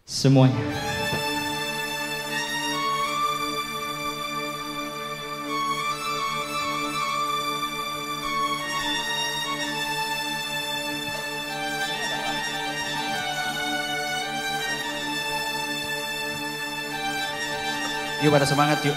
semuanya. Yuk pada semangat yuk.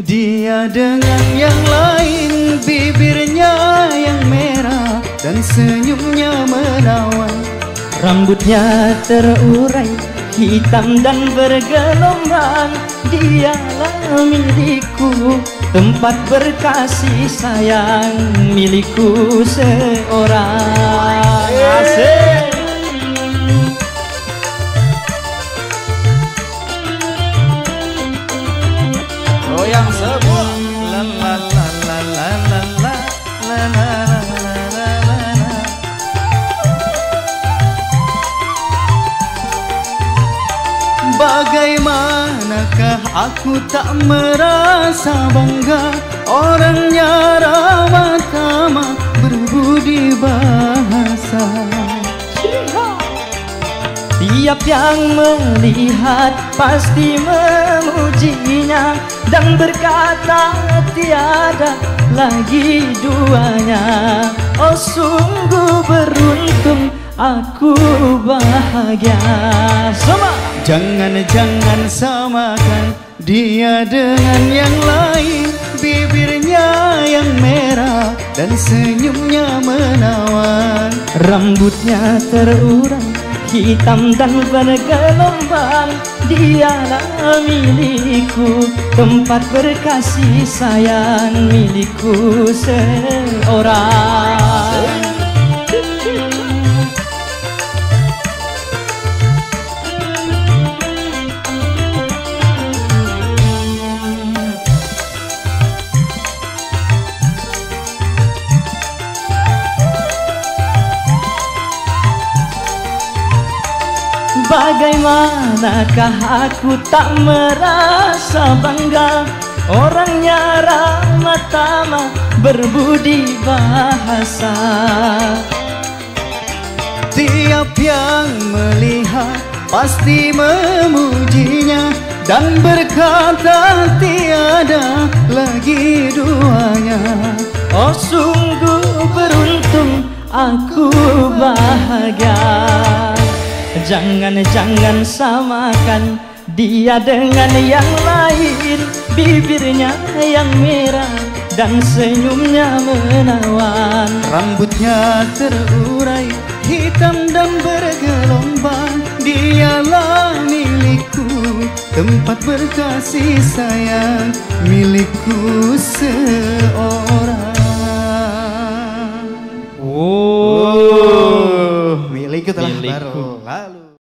Dia dengan yang lain, bibirnya yang merah dan senyumnya menawan. Rambutnya terurai, hitam dan bergelombang. Dialah milikku, tempat berkasih sayang, milikku seorang. Asik. Goyang semua. La la la la la la la la la la la la. Bagaimanakah aku tak merasa bangga, orangnya ramah tamah berbudi bahasa. Tiap yang melihat pasti memujinya dan berkata tiada lagi duanya. Oh sungguh beruntung, aku bahagia. Sama. Jangan samakan dia dengan yang lain, bibirnya yang merah dan senyumnya menawan. Rambutnya terurai, hitam dan bergelombang. Dialah milikku, tempat berkasih sayang, milikku seorang. Bagaimanakah aku tak merasa bangga, orangnya ramah tamah berbudi bahasa. Tiap yang melihat pasti memujinya dan berkata tiada lagi duanya. Oh sungguh beruntung, aku bahagia. Jangan samakan dia dengan yang lain, bibirnya yang merah dan senyumnya menawan. Rambutnya terurai, hitam dan bergelombang. Dialah milikku, tempat berkasih sayang, milikku